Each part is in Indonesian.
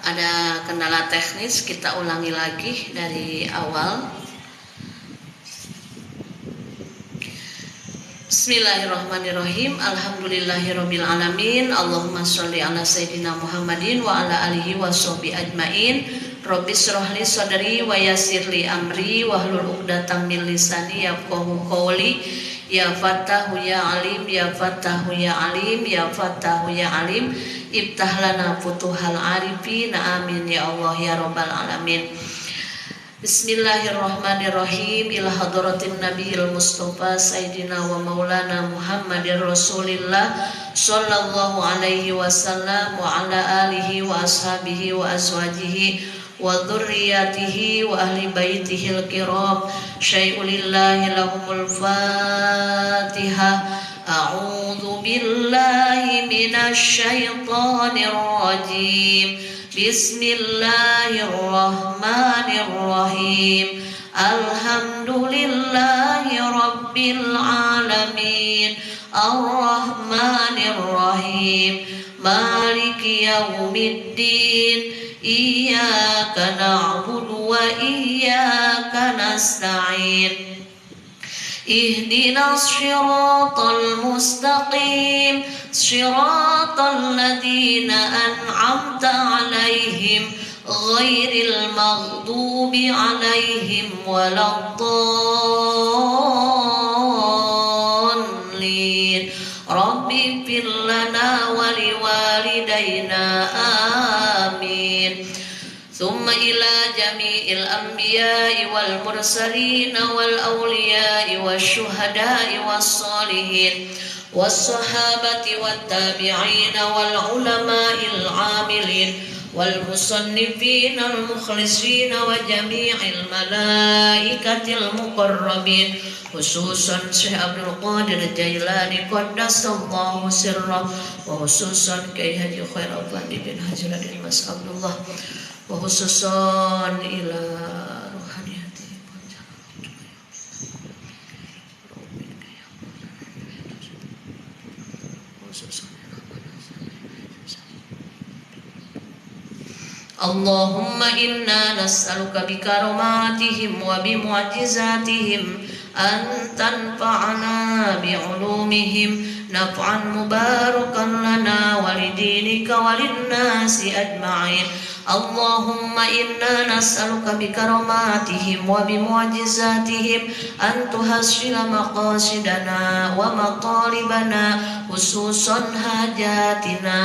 ada kendala teknis, kita ulangi lagi dari awal. Bismillahirrahmanirrahim. Alhamdulillahirabbil alamin. Allahumma sholli ala sayidina Muhammadin wa ala alihi washabihi ajmain. Rabbis shrahli sadri wa yassirli amri wahlul 'uqdatam min lisani yafqahu qawli. Ya Fattahu ya Alim, ya Fattahu ya Alim, ya Fattahu ya Alim. Iftah lana futuhal arifin. Amin ya Allah ya rabbal alamin. Bismillahirrahmanirrahim. Ila hadratin nabiyil mustafa sayyidina wa maulana Muhammadir Rasulillah sallallahu alaihi wasallam wa ala alihi wa ashabihi wa azwajihi wa dzurriyyatihi wa ahli baitihil kiram. Syai'ulillahi lahumul Fatihah. A'udzu billahi minasy syaithanir rajim. Bismillahirrahmanirrahim. Alhamdulillahi rabbil alamin. Ar-Rahmanir-Rahim. Maliki yaumiddin. Iyyaka na'budu wa iyyaka nasta'in. Ihdinas siratal mustaqim. Siratal ladzina an'amta 'alaihim ghairil maghdubi 'alaihim waladdallin. Rabbi fir lana wa liwalidayna amin. Thumma ila jami'il anbiya'i wal mursalin wal awliya'i wasyuhada'i wassalihin wassahabati wattabi'in wal ulama'il 'amilin wal musannifin al mukhlisin wa jami'il malaikatil muqarrabin khususan Syekh Abdul Qadir Jailani qaddasallahu sirrah wa khususan Kyai Haji Khairuddin bin Haji Mas Abdullah wa khususan ila ruhaniyati Allahumma inna nas'aluka bi karamatihim wa bi mu'jizatihim an tanfa'ana bi 'ulumihim naf'an mubarakan lana wa lidinika wa linnasi ajma'in. Allahumma inna nas'aluka bi karamatihim wa bi mu'jizatihim an tuhassila maqasidana wa matalibana khususan hajatina.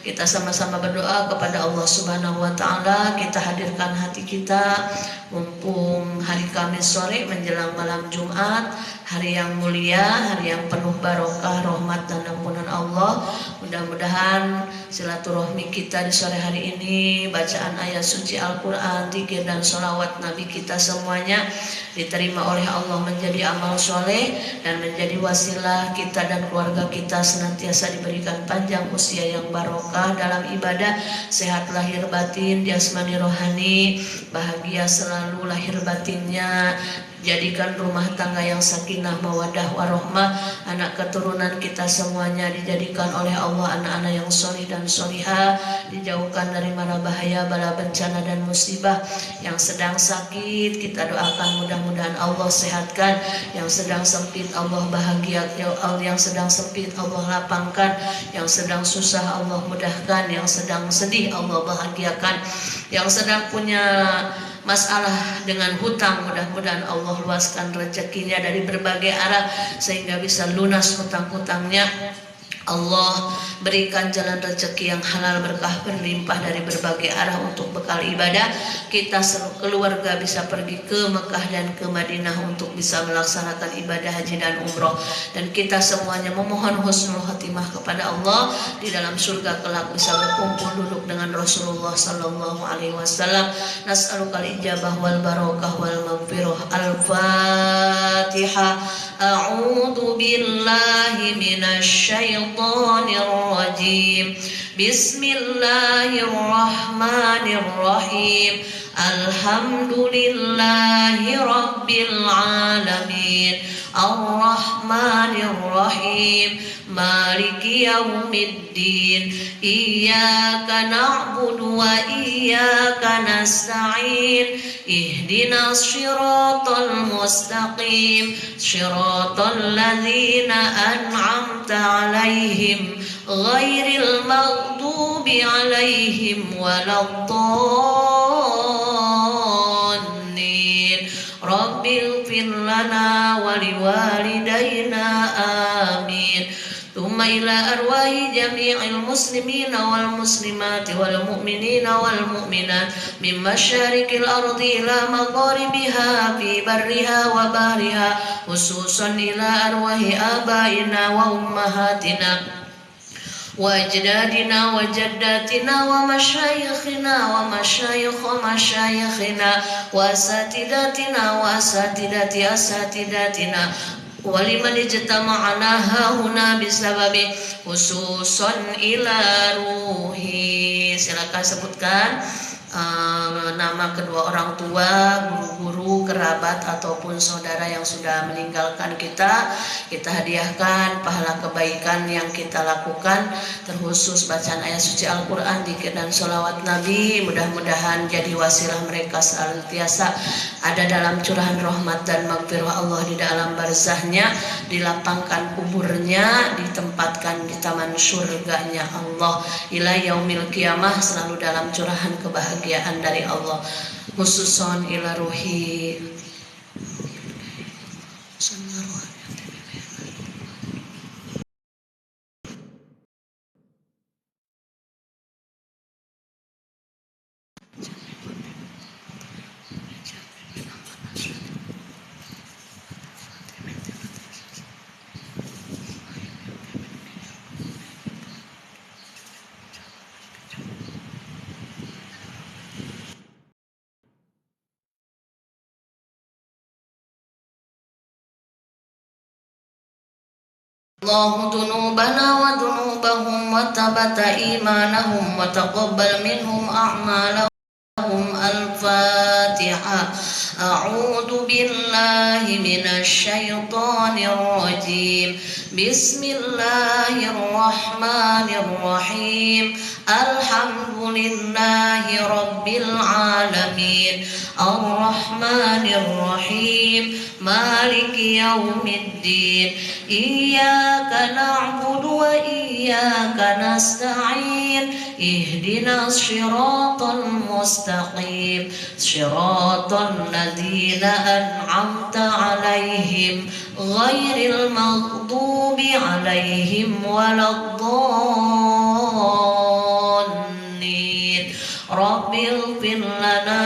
Kita sama-sama berdoa kepada Allah Subhanahu wa taala. Kita hadirkan hati kita mumpung hari Kamis sore menjelang malam Jumat, hari yang mulia, hari yang penuh barokah, rahmat dan ampunan Allah. Mudah-mudahan silaturahmi kita di sore hari ini, bacaan ayat suci Al-Quran, zikir dan sholawat Nabi kita semuanya diterima oleh Allah menjadi amal soleh dan menjadi wasilah kita dan keluarga kita senantiasa diberikan panjang usia yang barokah dalam ibadah, sehat lahir batin, jasmani rohani, bahagia selalu lahir batinnya. Jadikan rumah tangga yang sakinah, mawadah, warahmah. Anak keturunan kita semuanya dijadikan oleh Allah anak-anak yang solih dan solihah. Dijauhkan dari mara bahaya, bala bencana dan musibah. Yang sedang sakit kita doakan mudah-mudahan Allah sehatkan. Yang sedang sempit Allah bahagia. Yang sedang sempit Allah lapangkan. Yang sedang susah Allah mudahkan. Yang sedang sedih Allah bahagiakan. Yang sedang punya masalah dengan hutang, mudah-mudahan Allah luaskan rezekinya dari berbagai arah sehingga bisa lunas hutang-hutangnya. Allah berikan jalan rezeki yang halal, berkah berlimpah dari berbagai arah untuk bekal ibadah. Kita keluarga bisa pergi ke Mekah dan ke Madinah untuk bisa melaksanakan ibadah haji dan umroh. Dan kita semuanya memohon husnul khatimah kepada Allah, di dalam surga kelak bisa berkumpul duduk dengan Rasulullah sallallahu alaihi wasallam. Nas'alukal ijabah wal barakah wal maghfirah. Al-Fatihah. A'udzu billahi minasy syaithanir rajim. Bismillahirrahmanirrahim. Alhamdulillahi rabbil alamin. الرحمن الرحيم مالك يوم الدين إياك نعبد وإياك نستعين اهدنا الصراط المستقيم صراط الذين أنعمت عليهم غير المغضوب عليهم ولا الضالين رب اغفر لنا ولوالدينا آمين. ثم إلى أرواح جميع المسلمين والمسلمات والمؤمنين والمؤمنات من مشارق الأرض إلى مغاربها في برها وبحرها خصوصا إلى أرواح آبائنا وأمهاتنا وأجدادنا وجداتنا ومشايخنا ومشايخ مشايخنا وأساتذتنا وأساتذة أساتذتنا ولمن اجتمعنا هنا بسبب khususon ila ruhi. Silakan sebutkan nama kedua orang tua, guru-guru, kerabat ataupun saudara yang sudah meninggalkan kita. Kita hadiahkan pahala kebaikan yang kita lakukan, terkhusus bacaan ayat suci Al-Quran, dzikir dan sholawat Nabi. Mudah-mudahan jadi wasilah mereka senantiasa ada dalam curahan rahmat dan maghfirah Allah di dalam barzahnya, dilapangkan kuburnya, ditempatkan di taman surganya Allah ila yaumil qiyamah, selalu dalam curahan kebahagiaan dari Allah. Khususon ila ruhi الله ذنوبنا وذنوبهم وتبت إيمانهم وتقبل منهم أعمالهم. الفاتحة. أعوذ بالله من الشيطان الرجيم. بسم الله الرحمن الرحيم. الحمد لله رب العالمين. الرحمن الرحيم. مالك يوم الدين. إياك نعبد وإياك نستعين. اهدنا الصراط المستقيم. صراط الذين أنعمت عليهم غير المغضوب عليهم ولا الضالين. رب اغفر لنا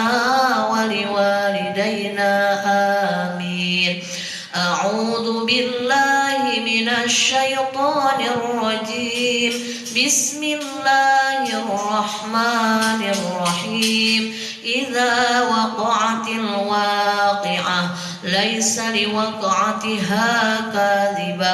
ولوالدينا آمين. أعوذ بالله من الشيطان الرجيم. بسم الله الرحمن الرحيم. إذا وقعت الواقعة ليس لوقعتها كاذبة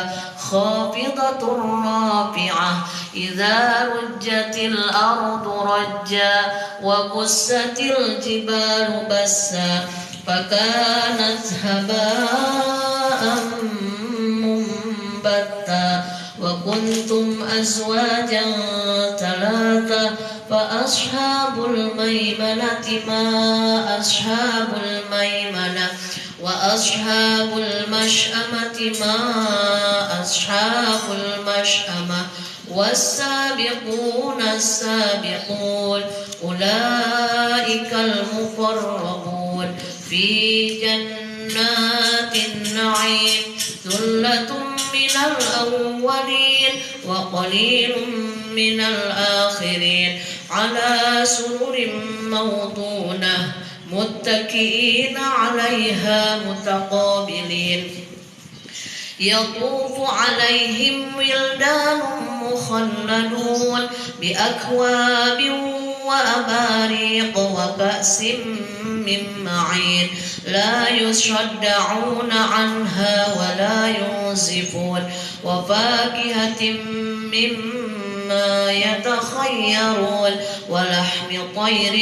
خافضة رافعة. إذا رجت الأرض رجا وبست الجبال بسا فكانت هباء منبتا وكنتم أزواجا ثلاثة فأصحاب الميمنة ما أصحاب الميمنة وأصحاب المشأمة ما أصحاب المشأمة والسابقون السابقون أولئك المقربون في جنات النعيم. ثلة من الأولين وقليل من الآخرين. على سرر موضونة متكئين عليها متقابلين. يطوف عليهم ولدان مخلدون بأكواب وأباريق وكأس من معين. لا يصدعون عنها ولا ينزفون. وفاكهة مما يتخيرون ولحم طير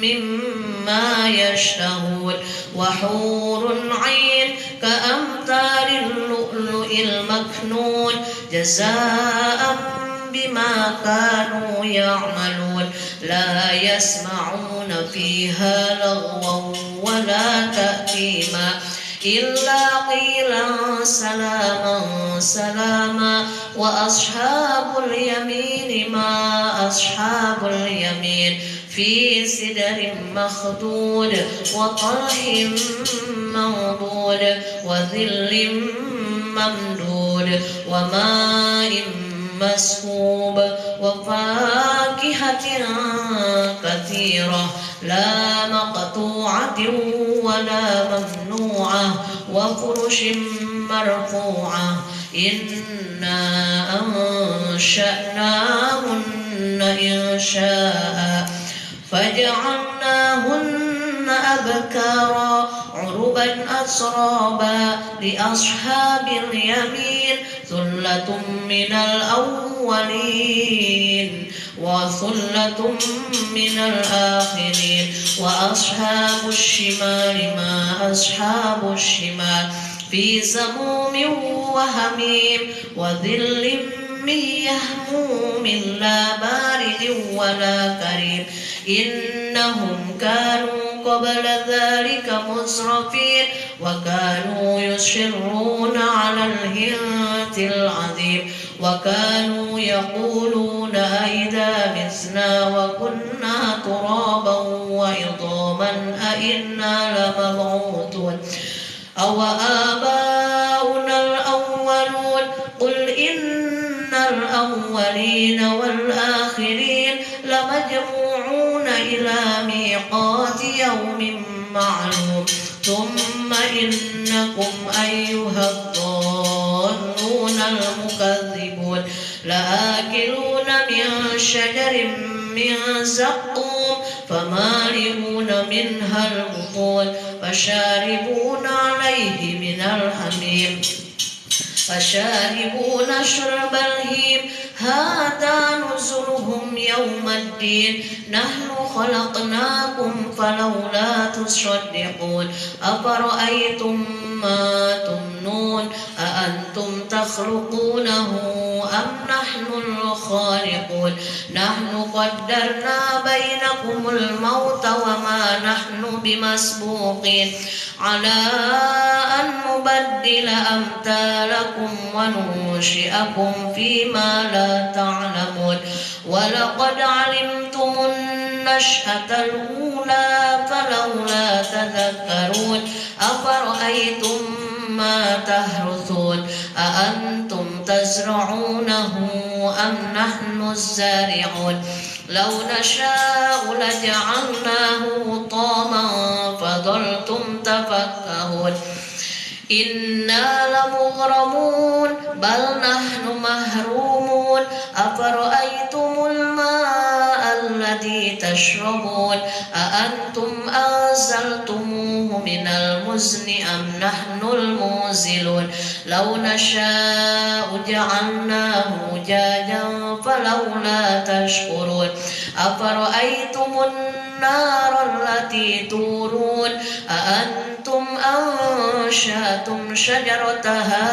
مما يشتهون. وحور عين كأمثال اللؤلؤ المكنون جزاء بما كانوا يعملون لا يسمعون فيها لغوا ولا تأثيما إلا قيلا سلاما سلاما وأصحاب اليمين ما أصحاب اليمين في سدر مخضود وطلح منضود وظل ممدود وماء مسكوب وفاكهة كثيرة لا مقطوعة ولا ممنوعة وفرش مرفوعة إنا أنشأناهن إنشاء فجعلناهن أبكارا عربا أترابا لأصحاب اليمين ثلة من الأولين وثلة من الآخرين وأصحاب الشمال ما أصحاب الشمال في سموم وحميم وظل من يهموم لا بارد ولا كريم إنهم كانوا قبل ذلك مسرفين وكانوا يصرون على الهنت العظيم وكانوا يقولون أئذا متنا وكنا ترابا وعظاما أئنا لمبعوثون أو آباؤنا الأولون قل إن الأولين والآخرين لمجموعون إلى ميقات يوم معلوم ثم إنكم أيها الضالون المكذبون لآكلون من شجر من زقوم فمالئون منها البطون فشاربون عليه من الحميم فشاربون شرب الهيم هذا نزلهم يوم الدين نحن خلقناكم فلولا تصدقون أفرأيتم ما تمنون أأنتم تخلقونه أم نحن الخالقون نحن قدرنا بينكم الموت وما نحن بمسبوقين على أن نبدل أمثالكم وننشئكم فيما لا تعلمون ولقد علمتم النشأة الأولى فلولا تذكرون أفرأيتم ما تحرثون أأنتم تزرعونه أم نحن الزارعون لو نشاء لجعلناه حطاما فظلتم تفكهون إنا لمغرمون بل نحن محرومون أفرأيتم الماء الذي تشربون أأنتم أنزلتموه من المزن أم نحن المنزلون لو نشاء جعلناه أجاجا فلولا تشكرون أفرأيتم النار التي تورون أأنتم أنشأتم شجرتها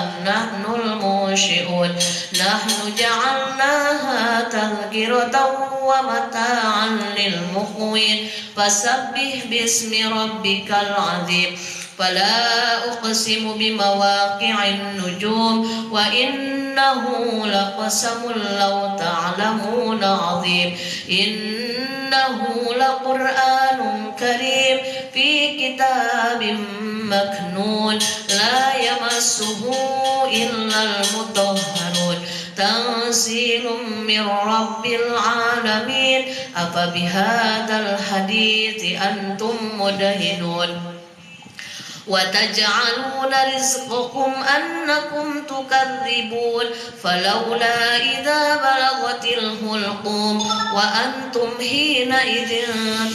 أم نحن المنشئون نحن جعلناها تذكرة ومتاعا للمقوين فسبح باسم ربك العظيم فلا أقسم بمواقع النجوم وإنه لقسم لو تعلمون عظيم إنه لقرآن كريم في كتاب مكنون لا يمسه إلا المطهرون تنزيل من رب العالمين أفبهذا الحديث أنتم مدهنون وتجعلون رزقكم أنكم تكذبون فلولا إذا بلغت الحلقوم وأنتم حينئذ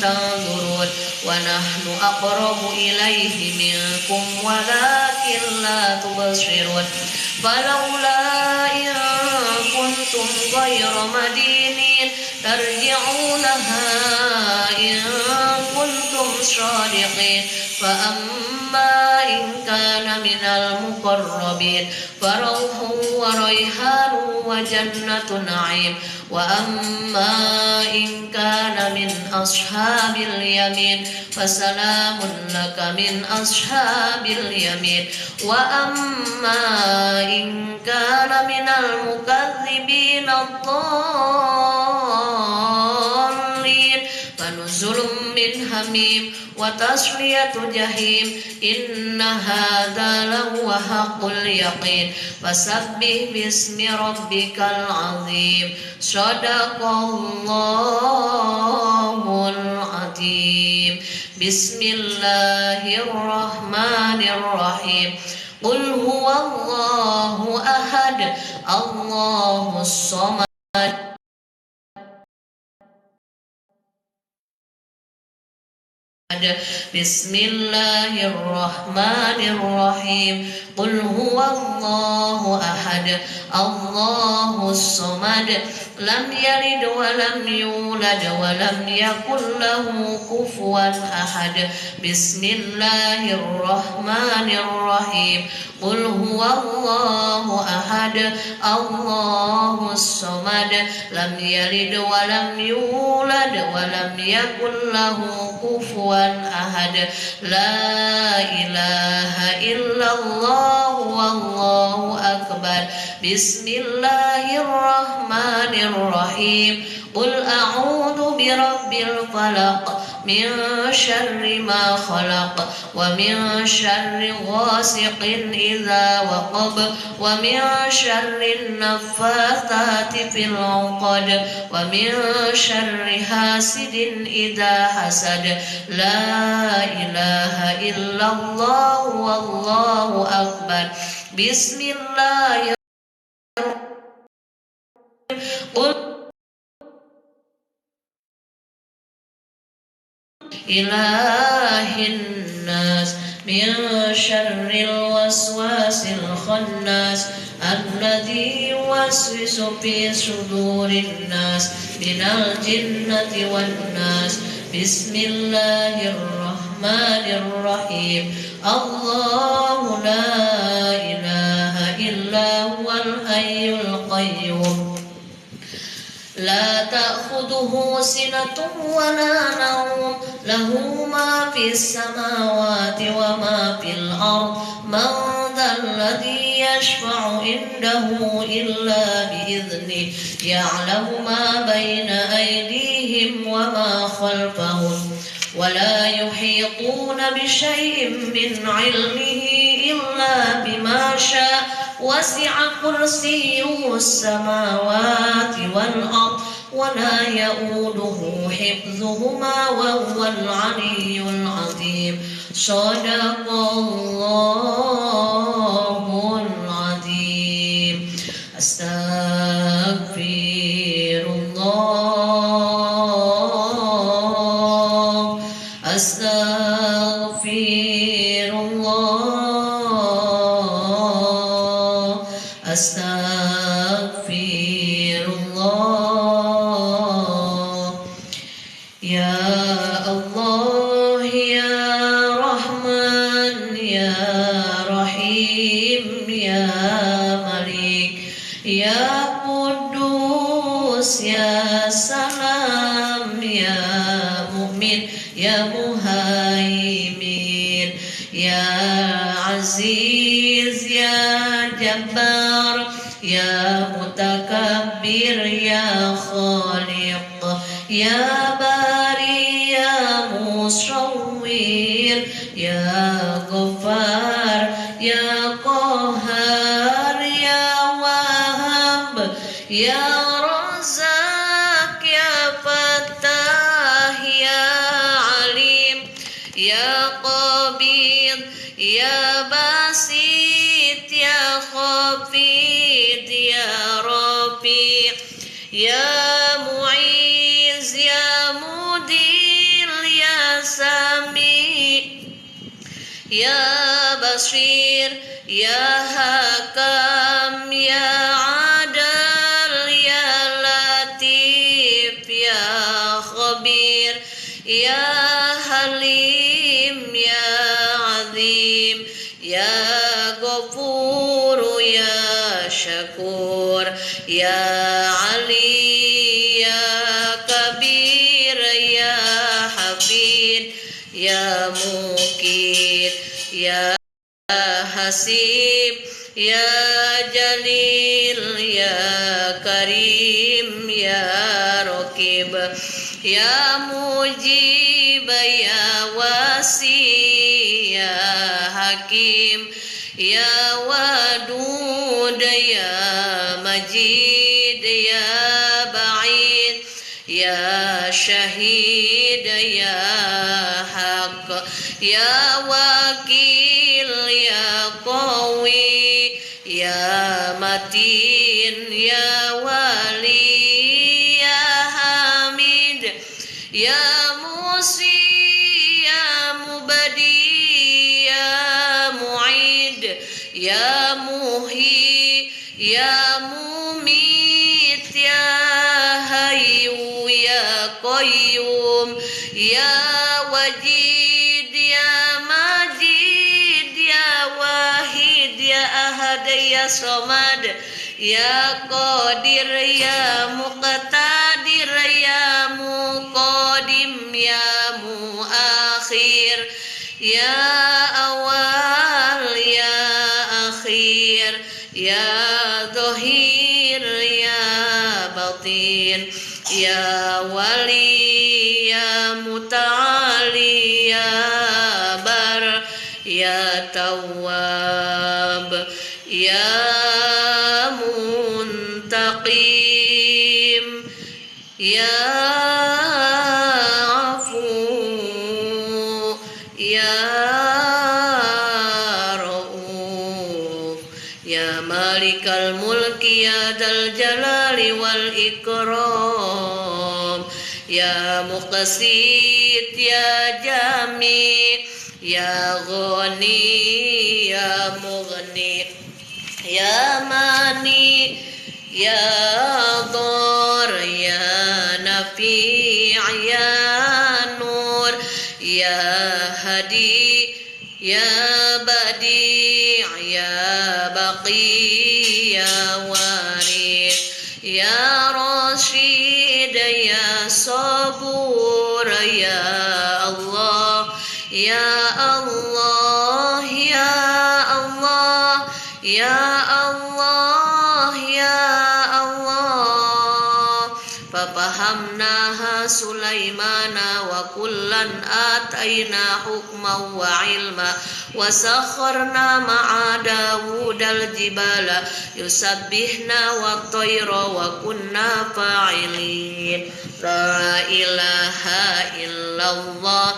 تنظرون ونحن أقرب إليه منكم ولكن لا تبصرون فلولا إن كنتم غير مدينين ترجعونها إن كنتم صادقين فأما إن كان من المقربين فروح وريحان وجنة نعيم وأما إن كان من أصحاب اليمين فسلام لك من أصحاب اليمين وأما إن كان من المكذبين الضالين فنزل من حميم وتصلية جحيم إن هذا لهو حق اليقين فسبح باسم ربك العظيم صدق الله العظيم بسم الله الرحمن الرحيم قل هو الله أحد الله الصمد بسم الله الرحمن الرحيم قل هو الله أحد الله الصمد لم يلد ولم يولد ولم يكن له كفوا أحد بسم الله الرحمن الرحيم قل هو الله أحد الله الصمد لم يلد ولم يولد ولم يكن له كفوا أحد لا إله إلا الله والله أكبر بسم الله الرحمن الرحيم قل أعوذ برب الفلق من شر ما خلق ومن شر غاسق إذا وقب ومن شر النفاثات في العقد ومن شر حاسد إذا حسد لا إله إلا الله والله أكبر بسم الله قل إله الناس من شر الوسواس الخناس الذي يوسوس في صدور الناس من الجنة والناس بسم الله الرحمن الرحيم الله لا إله إلا هو الحي القيوم لا تأخذه سنة ولا نوم له ما في السماوات وما في الأرض من ذا الذي يشفع عنده إلا بإذنه يعلم ما بين أيديهم وما خلفهم ولا يحيطون بشيء من علمه إلا بما شاء وسع كرسيه السماوات والأرض ولا يؤوده حفظهما وهو العلي العظيم صدق الله العظيم أستغفر الله أستغفر الله أستغفر الله يا الله يا رحمن يا رحيم يا ملك يا قدوس يا سلام يا مؤمن يا مهيمن يا عزيز يا جبار يا متكبر يا خالق يا باري يا مصور يا غفار يا قهار يا وهاب يا رزاق يا فتاح يا عليم يا قبيض يا باسط يا خفيض يا رفيع يا معيز يا مدير يا سميع يا بصير يا حكم يا عدل يا لطيف يا خبير يا حليم يا عظيم Rahim, Ya Ghafur Ya Syakur, Ya Ali Ya Kabir Ya Hafid, Ya Mukit Ya Hasib, Ya Jalil Ya Karim Ya Raqib, Ya Mujib Ya Wasi Ya Hakim, Ya Wadud Ya Majid Ya Ba'id, Ya Syahid Ya Haq, Ya Wakil Ya Qawi, Ya Matin Ya Wali, Ya Hamid Ya Musi Ya Mubadi Ya Mu'id, Ya Muhi Ya Mumit, Ya Hayyu Ya Qayyum, Ya Wajid Ya Majid, Ya Wahid Ya Ahad Ya Somad, Ya Qadir Ya Muqtadir, Ya Muqadim Ya Muakhir, Ya Awal Ya Akhir, Ya Zahir Ya Batin, Ya Wali Ya Muta'ali Ya Bar, Ya Tawwab Ya Muntaqim, Ya Afu Ya Rauf, Ya Malikal Mulki Ya Dal Jalali wal Ikram, Ya Muqsit Ya Jami, Ya Ghani Ya Mughni, Ya Mani Ya Dhar, Ya Nafi' Ya Nur, Ya Hadi Ya Badi' Ya Baqi Ya Waris, Ya Rashid Ya Sabur, Ya Allah Ya Allah Ya Allah Ya Allah Ya Allah. Fafahamnaha Sulaimana wa kullan ataina hukman wa ilma wa sakharna ma'a Dawudal jibala yusabbihna wa tayra wa kunna fa'ilin. La ilaha illallah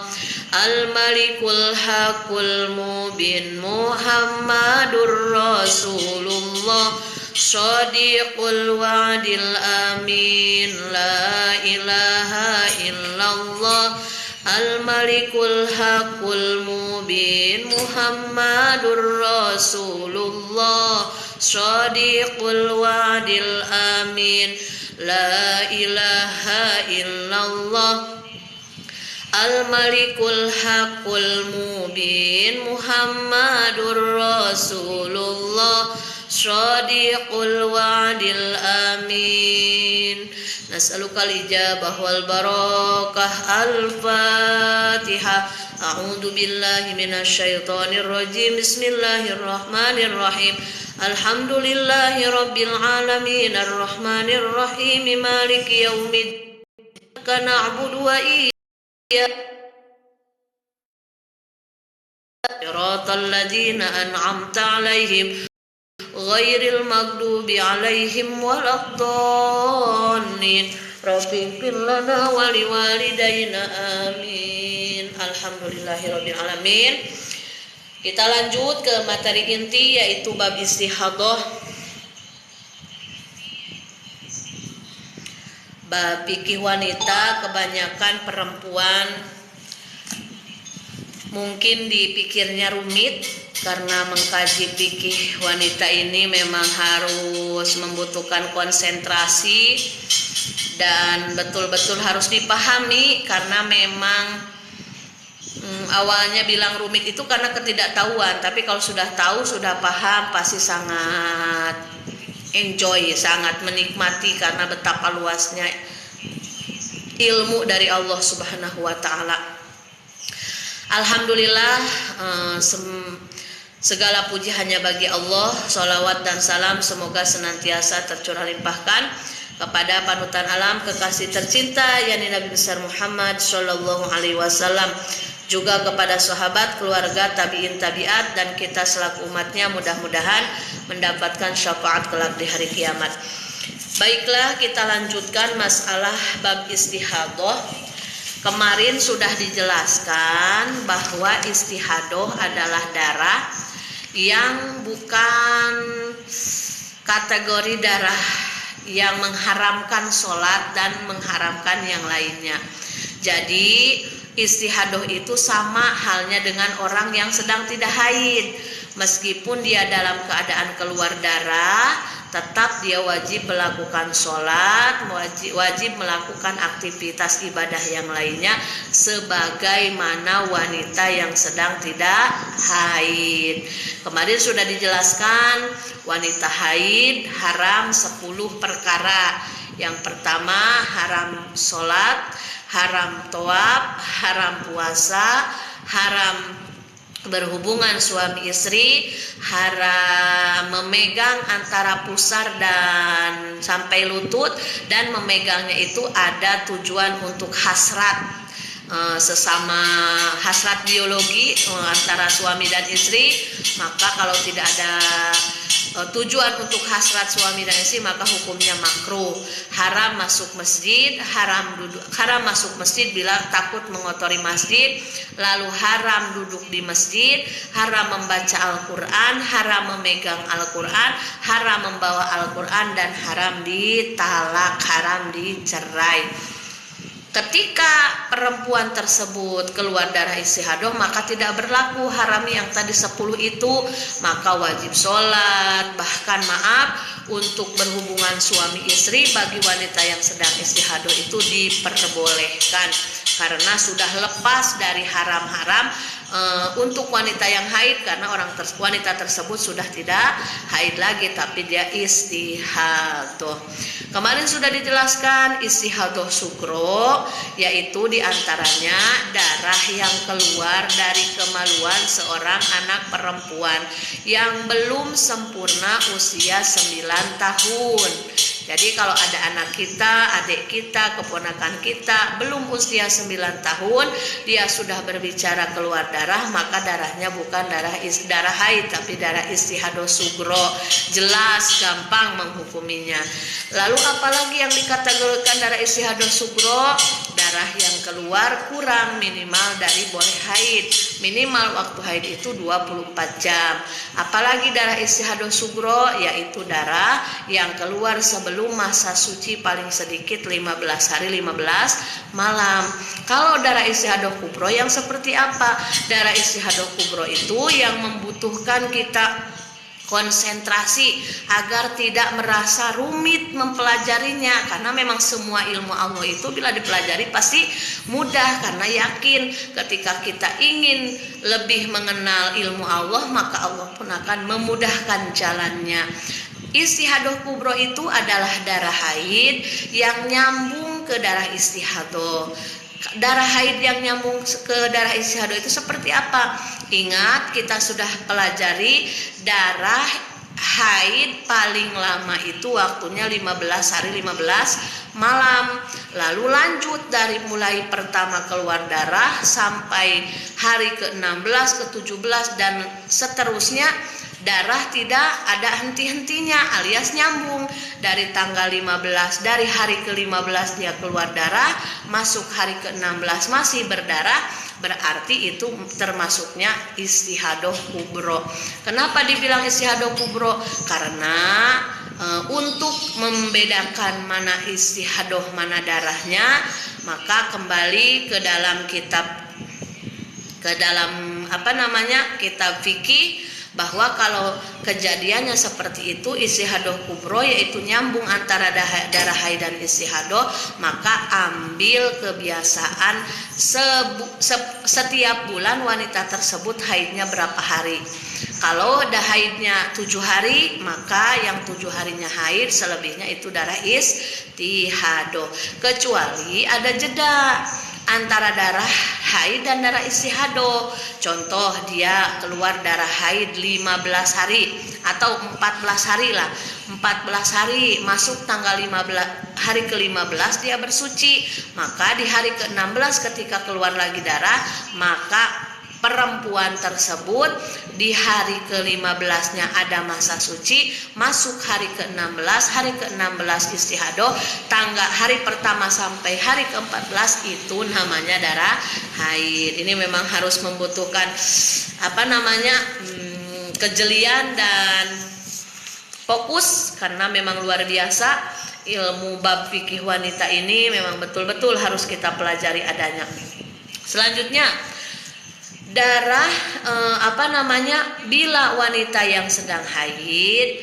Al-Malikul Haqqul Mubin Muhammadur Rasulullah Shadiqul Wa'dil Amin. La ilaha illallah Al-Malikul Haqqul Mubin Muhammadur Rasulullah Shadiqul Wa'dil Amin. La ilaha illallah Al-Malikul Haqqul Mubin Muhammadur Rasulullah Shadiqul Wa'dil Amin. Nas'alukal ijabah wal barakah. Al-Fatihah. A'udzu billahi minasyaitonir rajim. Bismillahirrahmanirrahim. Alhamdulillahi rabbil alamin arrahmanir rahim maliki yaumiddin. Iyyaka na'budu wa Siratal ladzina an'amta 'alaihim ghairil maghdubi 'alaihim waladdallin. Rabbighfir lana wa liwalidayna amin. Alhamdulillahirabbil alamin. Kita lanjut ke materi inti yaitu bab istihadah. Bab fikih wanita, kebanyakan perempuan mungkin dipikirnya rumit karena mengkaji fikih wanita ini memang harus membutuhkan konsentrasi dan betul-betul harus dipahami karena memang awalnya bilang rumit itu karena ketidaktahuan, tapi kalau sudah tahu, sudah paham, pasti sangat enjoy, sangat menikmati karena betapa luasnya ilmu dari Allah Subhanahu wa taala. Alhamdulillah, segala puji hanya bagi Allah. Sholawat dan salam semoga senantiasa tercurah limpahkan kepada panutan alam, kekasih tercinta yakni Nabi besar Muhammad sallallahu alaihi wasallam, juga kepada sahabat, keluarga, tabi'in, tabi'at, dan kita selaku umatnya mudah-mudahan mendapatkan syafaat kelak di hari kiamat. Baiklah, kita lanjutkan masalah bab istihadah. Kemarin sudah dijelaskan bahwa istihadah adalah darah yang bukan kategori darah yang mengharamkan sholat dan mengharamkan yang lainnya. Jadi istihadah itu sama halnya dengan orang yang sedang tidak haid. Meskipun dia dalam keadaan keluar darah, tetap dia wajib melakukan sholat, wajib melakukan aktivitas ibadah yang lainnya sebagaimana wanita yang sedang tidak haid. Kemarin sudah dijelaskan wanita haid haram 10 perkara. Yang pertama haram sholat, haram tawaf, haram puasa, haram berhubungan suami istri, haram memegang antara pusar dan sampai lutut, dan memegangnya itu ada tujuan untuk hasrat, sesama hasrat biologi antara suami dan istri. Maka kalau tidak ada tujuan untuk hasrat suami dan istri, maka hukumnya makruh. Haram masuk masjid, haram masuk masjid bila takut mengotori masjid. Lalu haram duduk di masjid, haram membaca Al-Quran, haram memegang Al-Quran, haram membawa Al-Quran, dan haram ditalak, haram dicerai. Ketika perempuan tersebut keluar darah istihadah, maka tidak berlaku haram yang tadi 10 itu, maka wajib sholat, bahkan untuk berhubungan suami istri bagi wanita yang sedang istihadah itu diperbolehkan karena sudah lepas dari haram-haram. Untuk wanita yang haid, karena wanita tersebut sudah tidak haid lagi tapi dia istihadah. Kemarin sudah dijelaskan istihadah sugro, yaitu diantaranya darah yang keluar dari kemaluan seorang anak perempuan yang belum sempurna usia 9 tahun. Jadi kalau ada anak kita, adik kita, keponakan kita belum usia 9 tahun, dia sudah berbicara keluar darah, maka darahnya bukan darah haid tapi darah istihadah sugro. Jelas, gampang menghukuminya. Lalu apalagi yang dikategorikan darah istihadah sugro? Darah yang keluar kurang minimal dari boleh haid. Minimal waktu haid itu 24 jam. Apalagi darah istihadah sugro, yaitu darah yang keluar sebelum masa suci paling sedikit 15 hari 15 malam. Kalau darah istihadah kubro yang seperti apa? Darah istihadah kubro itu yang membutuhkan kita konsentrasi agar tidak merasa rumit mempelajarinya, karena memang semua ilmu Allah itu bila dipelajari pasti mudah, karena yakin ketika kita ingin lebih mengenal ilmu Allah maka Allah pun akan memudahkan jalannya. Istihadah kubro itu adalah darah haid yang nyambung ke darah istihadah. Darah haid yang nyambung ke darah istihadah itu seperti apa? Ingat, kita sudah pelajari darah haid paling lama itu waktunya 15 hari 15 malam. Lalu lanjut dari mulai pertama keluar darah sampai hari ke-16, ke-17 dan seterusnya. Darah tidak ada henti-hentinya alias nyambung dari tanggal 15, dari hari ke-15 dia keluar darah, masuk hari ke-16 masih berdarah, berarti itu termasuknya istihadah kubro. Kenapa dibilang istihadah kubro? Karena untuk membedakan mana istihadah mana darahnya, maka kembali ke dalam kitab kitab fikih. bahwa kalau kejadiannya seperti itu istihadah kubro, yaitu nyambung antara darah haid dan istihadah, maka ambil kebiasaan setiap bulan wanita tersebut haidnya berapa hari. Kalau haidnya 7 hari, maka yang 7 harinya haid, selebihnya itu darah istihadah. Kecuali ada jeda antara darah haid dan darah istihadah. Contoh, dia keluar darah haid 15 hari atau 14 hari lah. 14 hari masuk tanggal 15, hari ke-15 dia bersuci. Maka di hari ke-16 ketika keluar lagi darah, maka perempuan tersebut di hari ke-15-nya ada masa suci, masuk hari ke-16 istihadah, hari pertama sampai hari ke-14 itu namanya darah haid. Ini memang harus membutuhkan kejelian dan fokus, karena memang luar biasa ilmu bab fikih wanita ini memang betul-betul harus kita pelajari adanya. Selanjutnya, darah bila wanita yang sedang haid,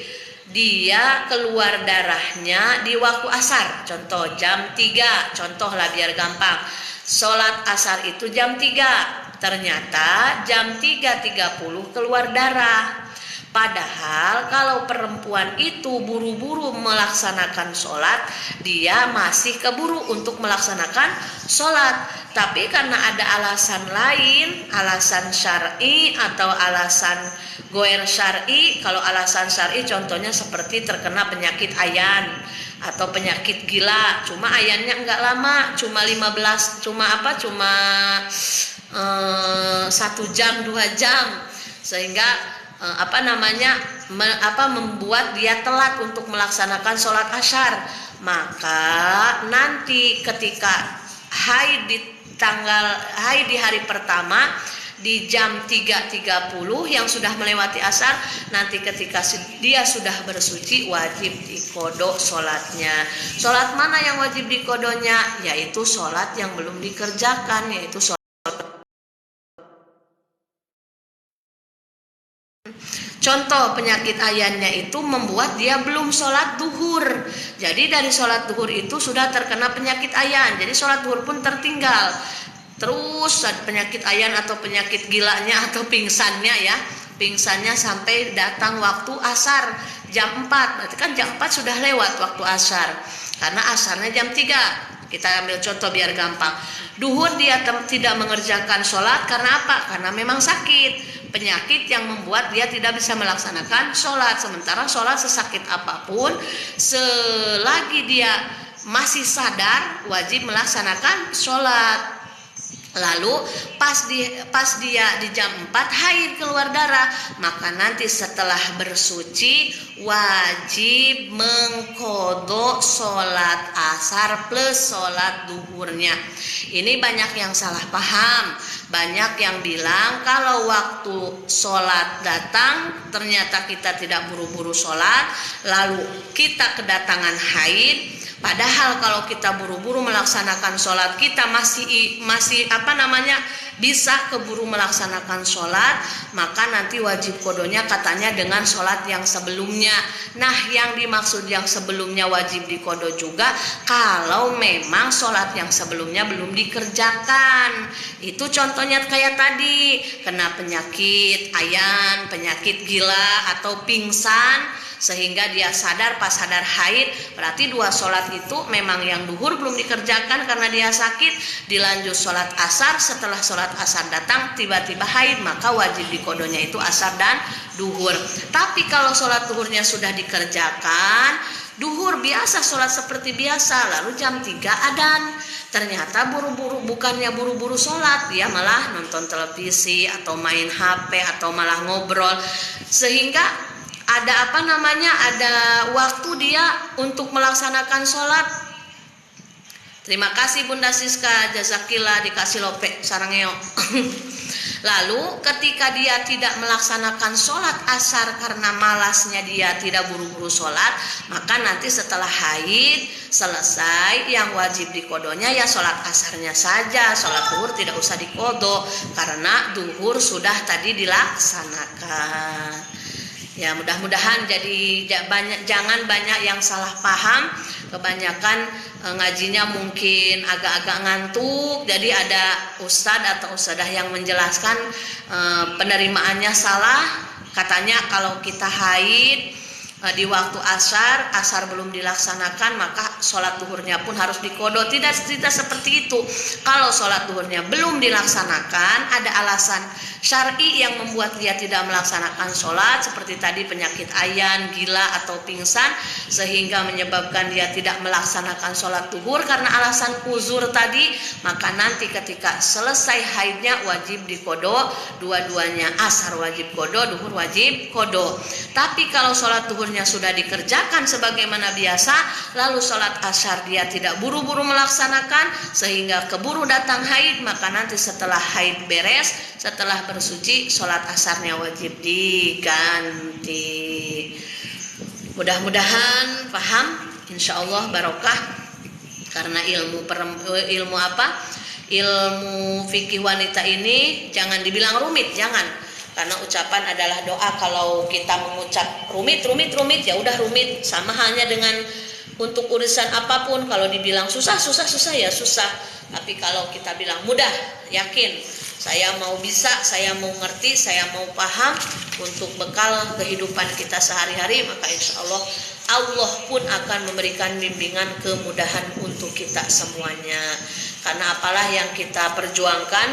dia keluar darahnya di waktu asar. Contoh jam 3, contoh lah biar gampang. Sholat asar itu jam 3, ternyata jam 3.30 keluar darah. Padahal kalau perempuan itu buru-buru melaksanakan sholat, dia masih keburu untuk melaksanakan sholat. Tapi karena ada alasan lain, alasan syar'i atau alasan goer syar'i. Kalau alasan syar'i contohnya seperti terkena penyakit ayan atau penyakit gila, cuma ayannya enggak lama, cuma 1 jam 2 jam, sehingga membuat dia telat untuk melaksanakan sholat asyar. Maka nanti ketika haid di hari pertama di jam 3.30 yang sudah melewati asar, nanti ketika dia sudah bersuci wajib diqodho sholatnya. Sholat mana yang wajib diqodhonya? Yaitu sholat yang belum dikerjakan, yaitu sholat. Contoh, penyakit ayannya itu membuat dia belum sholat duhur. Jadi dari sholat duhur itu sudah terkena penyakit ayan, jadi sholat duhur pun tertinggal. Terus penyakit ayan atau penyakit gilanya atau pingsannya sampai datang waktu asar jam 4. Berarti kan jam 4 sudah lewat waktu asar, karena asarnya jam 3. Kita ambil contoh biar gampang. Duhur dia tidak mengerjakan sholat karena apa? Karena memang sakit, penyakit yang membuat dia tidak bisa melaksanakan sholat. Sementara sholat sesakit apapun, selagi dia masih sadar, wajib melaksanakan sholat. Lalu pas dia di jam 4 haid keluar darah, maka nanti setelah bersuci wajib mengqodho sholat asar plus sholat duhurnya. Ini banyak yang salah paham. Banyak yang bilang kalau waktu sholat datang ternyata kita tidak buru-buru sholat, lalu kita kedatangan haid. Padahal kalau kita buru-buru melaksanakan sholat, kita masih bisa keburu melaksanakan sholat, maka nanti wajib qodhonya katanya dengan sholat yang sebelumnya. Nah, yang dimaksud yang sebelumnya wajib diqodho juga kalau memang sholat yang sebelumnya belum dikerjakan. Itu contohnya kayak tadi, kena penyakit ayan, penyakit gila atau pingsan, sehingga dia sadar pas sadar haid. Berarti 2 sholat itu memang yang duhur belum dikerjakan karena dia sakit, dilanjut sholat asar. Setelah sholat asar datang tiba-tiba haid, maka wajib diqodhonya itu asar dan duhur. Tapi kalau sholat duhurnya sudah dikerjakan, duhur biasa sholat seperti biasa, lalu jam 3 adzan, ternyata bukannya buru-buru sholat, dia malah nonton televisi atau main HP atau malah ngobrol, sehingga ada waktu dia untuk melaksanakan sholat. Terima kasih Bunda Siska, jazakillah, dikasih lope sarangeo. Lalu ketika dia tidak melaksanakan sholat asar karena malasnya dia tidak buru-buru sholat, maka nanti setelah haid selesai yang wajib dikodonya ya sholat asarnya saja, sholat duhur tidak usah dikodo karena duhur sudah tadi dilaksanakan. Ya mudah-mudahan jadi jangan banyak yang salah paham. Kebanyakan ngajinya mungkin agak-agak ngantuk, jadi ada ustadz atau ustadzah yang menjelaskan penerimaannya salah. Katanya kalau kita haid di waktu asar belum dilaksanakan maka sholat duhurnya pun harus dikodo. Tidak seperti itu. Kalau sholat duhurnya belum dilaksanakan, ada alasan syar'i yang membuat dia tidak melaksanakan sholat, seperti tadi penyakit ayan, gila atau pingsan, sehingga menyebabkan dia tidak melaksanakan sholat duhur karena alasan uzur tadi, maka nanti ketika selesai haidnya wajib dikodo dua-duanya, asar wajib kodo, duhur wajib kodo. Tapi kalau sholat duhurnya sudah dikerjakan sebagaimana biasa, lalu sholat asar dia tidak buru-buru melaksanakan sehingga keburu datang haid, maka nanti setelah haid beres, setelah bersuci, sholat asarnya wajib diganti. Mudah-mudahan paham, insya Allah barokah. Karena ilmu fikih wanita ini jangan dibilang rumit, jangan. Karena ucapan adalah doa. Kalau kita mengucap rumit ya udah rumit. Sama halnya dengan untuk urusan apapun, kalau dibilang susah ya susah. Tapi kalau kita bilang mudah, yakin, saya mau bisa, saya mau ngerti, saya mau paham untuk bekal kehidupan kita sehari-hari, maka insya Allah Allah pun akan memberikan bimbingan kemudahan untuk kita semuanya. Karena apalah yang kita perjuangkan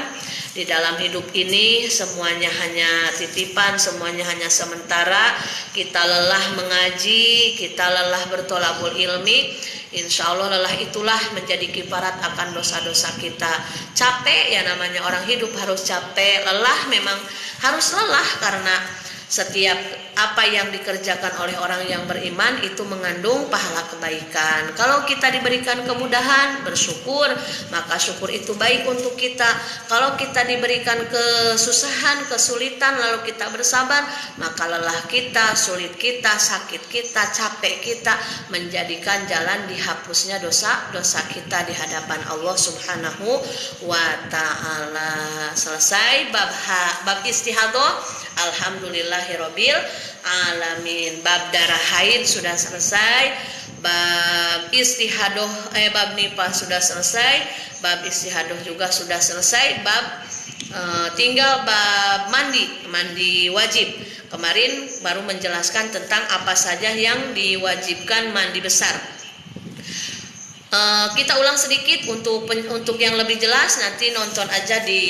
di dalam hidup ini, semuanya hanya titipan, semuanya hanya sementara. Kita lelah mengaji, kita lelah bertolabul ilmi, insya Allah lelah itulah menjadi kifarat akan dosa-dosa kita. Capek ya, namanya orang hidup harus capek. Lelah memang harus lelah, karena setiap apa yang dikerjakan oleh orang yang beriman itu mengandung pahala kebaikan. Kalau kita diberikan kemudahan, bersyukur, maka syukur itu baik untuk kita. Kalau kita diberikan kesusahan, kesulitan, lalu kita bersabar, maka lelah kita, sulit kita, sakit kita, capek kita menjadikan jalan dihapusnya dosa-dosa kita di hadapan Allah Subhanahu wa ta'ala. Selesai bab istihadah. Alhamdulillahirabbil alamin. Bab darah haid sudah selesai, bab istihadah bab nifas sudah selesai, bab istihadah juga sudah selesai, tinggal bab mandi wajib. Kemarin baru menjelaskan tentang apa saja yang diwajibkan mandi besar. Kita ulang sedikit untuk yang lebih jelas, nanti nonton aja di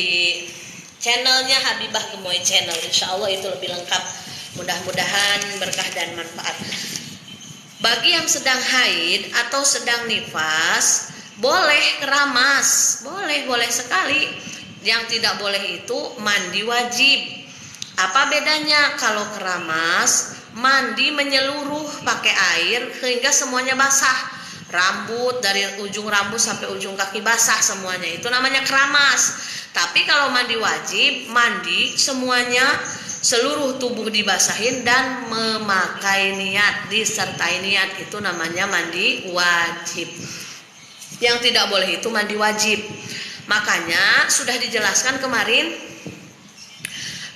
channelnya Habibah Gemoy Channel, insya Allah itu lebih lengkap. Mudah-mudahan berkah dan manfaat. Bagi yang sedang haid atau sedang nifas, boleh keramas, boleh sekali. Yang tidak boleh itu mandi wajib. Apa bedanya? Kalau keramas, mandi menyeluruh pakai air hingga semuanya basah. Rambut, dari ujung rambut sampai ujung kaki basah semuanya, itu namanya keramas. Tapi kalau mandi wajib, mandi semuanya, seluruh tubuh dibasahin dan memakai niat, disertai niat, itu namanya mandi wajib. Yang tidak boleh itu mandi wajib. Makanya sudah dijelaskan kemarin,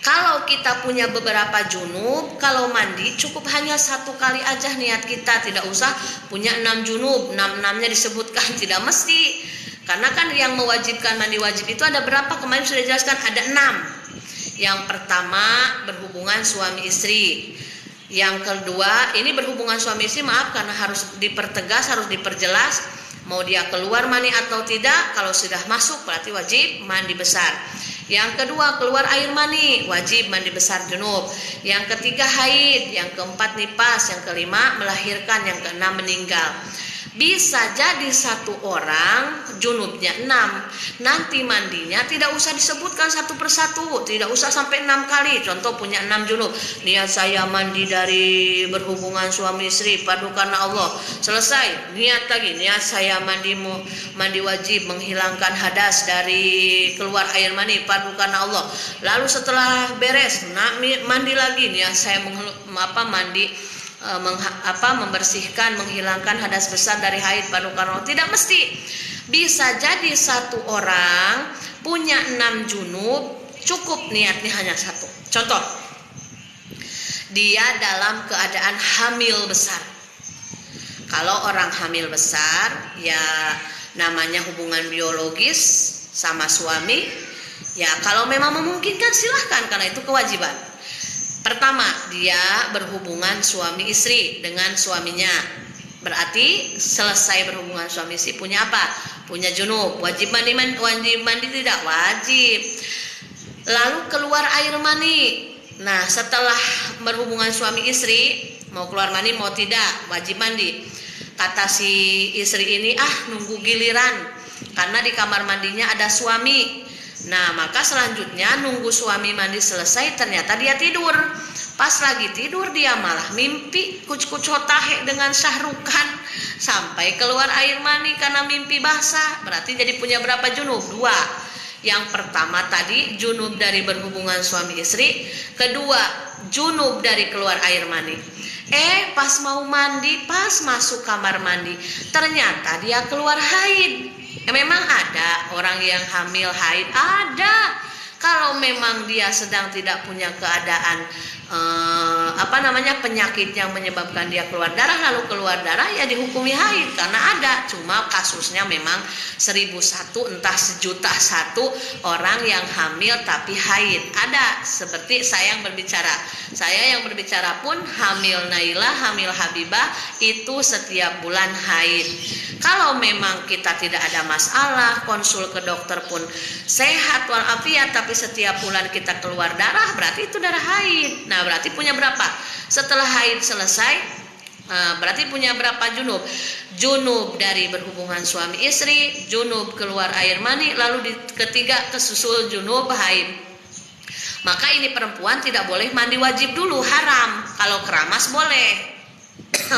kalau kita punya beberapa junub, kalau mandi cukup hanya 1 kali aja niat kita, tidak usah punya 6 junub, 6-6-nya disebutkan, tidak mesti. Karena kan yang mewajibkan mandi wajib itu ada berapa? Kemarin sudah dijelaskan ada 6. Yang pertama berhubungan suami istri. Yang kedua, ini berhubungan suami istri, maaf karena harus dipertegas, harus diperjelas, mau dia keluar mani atau tidak. Kalau sudah masuk berarti wajib mandi besar. Yang kedua, keluar air mani, wajib mandi besar junub. Yang ketiga haid, yang keempat nifas, yang kelima melahirkan, yang keenam meninggal. Bisa jadi satu orang junubnya 6, nanti mandinya tidak usah disebutkan satu persatu, tidak usah sampai 6 kali. Contoh punya 6 junub, niat saya mandi dari berhubungan suami istri padu karena Allah, selesai niat lagi, niat saya mandi wajib menghilangkan hadas dari keluar air mani padu karena Allah. Lalu setelah beres mandi lagi, niat saya membersihkan, menghilangkan hadas besar dari haid padu karena. Tidak mesti. Bisa jadi satu orang punya 6 junub, cukup niatnya hanya satu. Contoh, dia dalam keadaan hamil besar. Kalau orang hamil besar, ya namanya hubungan biologis sama suami, ya kalau memang memungkinkan silahkan, karena itu kewajiban. Pertama, dia berhubungan suami istri dengan suaminya. Berarti selesai berhubungan suami istri punya apa? Punya junub. Wajib mandi tidak? Wajib. Lalu keluar air mani. Nah, setelah berhubungan suami istri, mau keluar mani mau tidak, wajib mandi. Kata si istri ini, nunggu giliran, karena di kamar mandinya ada suami. Nah, maka selanjutnya nunggu suami mandi selesai, ternyata dia tidur. Pas lagi tidur dia malah mimpi kuc-kuc hotahe dengan Syahrukan sampai keluar air mani karena mimpi basah. Berarti jadi punya berapa junub? 2. Yang pertama tadi junub dari berhubungan suami istri, kedua junub dari keluar air mani. Pas mau mandi, pas masuk kamar mandi, ternyata dia keluar haid. Memang ada orang yang hamil haid, ada. Kalau memang dia sedang tidak punya keadaan penyakit yang menyebabkan dia keluar darah, lalu keluar darah, ya dihukumi haid karena ada. Cuma kasusnya memang 1001 entah 1.000.001 orang yang hamil tapi haid. Ada, seperti saya yang berbicara. Saya yang berbicara pun hamil Naila, hamil Habibah itu setiap bulan haid. Kalau memang kita tidak ada masalah, konsul ke dokter pun sehat walafiat, tapi setiap bulan kita keluar darah, berarti itu darah haid. Nah, berarti punya berapa? Setelah haid selesai, berarti punya berapa junub? Junub dari berhubungan suami istri, junub keluar air mani, lalu ketiga kesusul junub haid. Maka ini perempuan tidak boleh mandi wajib dulu, haram. Kalau keramas boleh.